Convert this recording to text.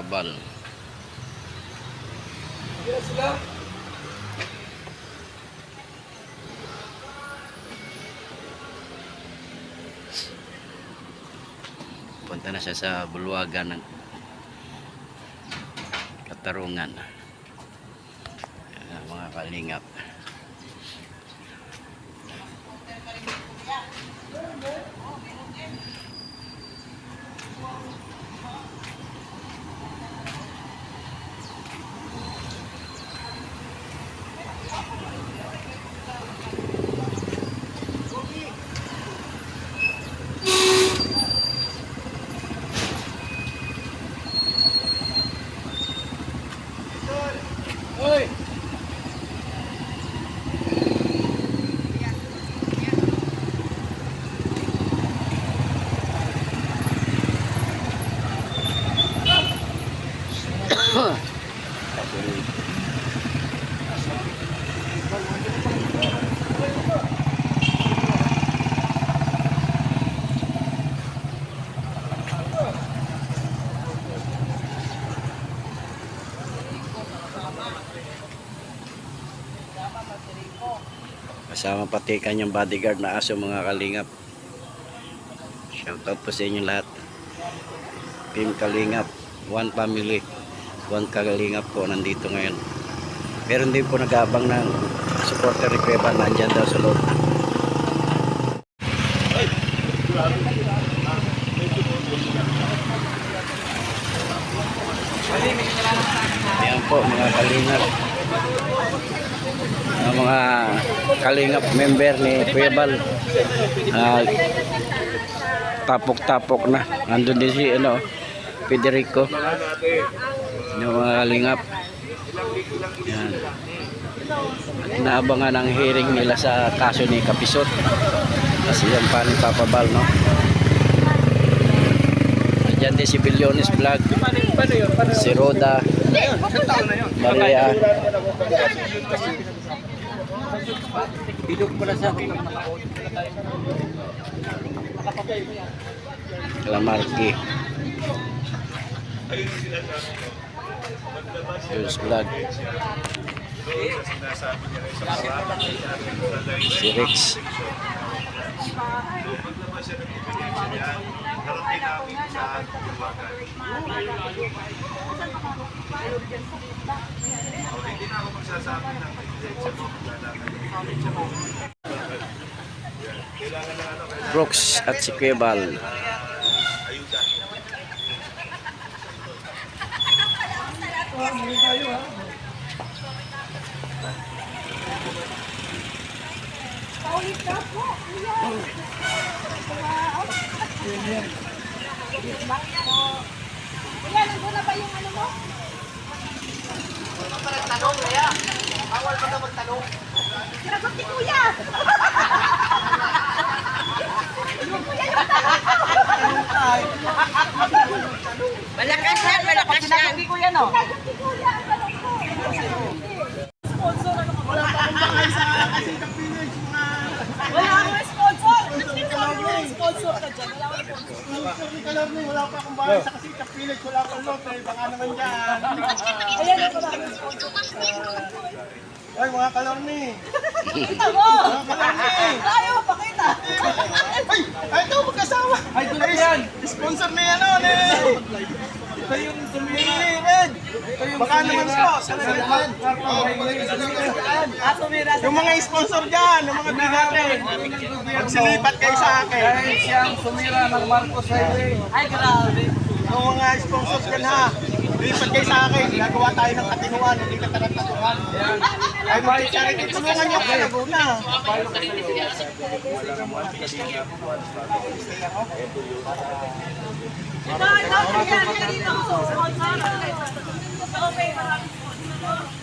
papabal. Punta na siya sa bulwagan ng Katarungan. Ayan, mga kalingap. Oi. Kasama pati kanyang bodyguard na aso, mga kalingap. Shoutout po sa inyo lahat. Team Kalingap, one family, one kalingap po nandito ngayon. Meron din po nag-aabang ng supporter ni Kuya Bal, nandyan daw sa loob. Ayan po mga kalingap, mga kalingap member ni Kuya Bal. Tapok-tapok na. Nandun din si Federico. Yung mga kalingap. Yan. Naabangan ang hearing nila sa kaso ni Kapisot. Kasi yan pa ni Papa Bal, no? Diyan din si Bilyones Vlog, si Roda, Maria. Lamarki, Jules Vlog, si Rex. Brooks at si Kuya Bal. Paulit na po. Bakit po? Kuya, nandun na ba yung ano mo? Ano pa nagtanong, Kuya? Bawal pa na magtanong. Sinagot ni Kuya! Yung Kuya yung tanong ko! Malakas yan, malakas yan. Sinagot ni Kuya, no? Sinagot ni Kuya ang tanong ko! Sponsor ano ka? Wala pa akong bakay sa Kasitang Village, mga... Wala akong sponsor! Sponsor ka dyan. Wala akong sponsor. Wala pa akong bakay sa Kasitang Village, wala pa lote, baka naman dyan. Ayan ang wala akong sponsor. Ay, mga kalorni. Kita mo! Mga kalorni. Ayaw, pakita! Ay, ito, magkasama. Ay, doon yan. Sponsor na yan, ano, ito yung tumira. Baka naman sponsor. Yung mga sponsor dyan, yung mga bigate. Magsilipat kayo sa akin. Dahil siyang sumira ng Marcos Highway. Ay, grabe! Yung mga sponsors dyan ha, lipat kayo sa akin. Gagawa tayo ng katinuan, hindi ka taratatuhan. Ay, mag-charity, tulungan niyo kayo, Laguna. Ito, kaya kanina ako sponsor. Okay, maraming sponsor.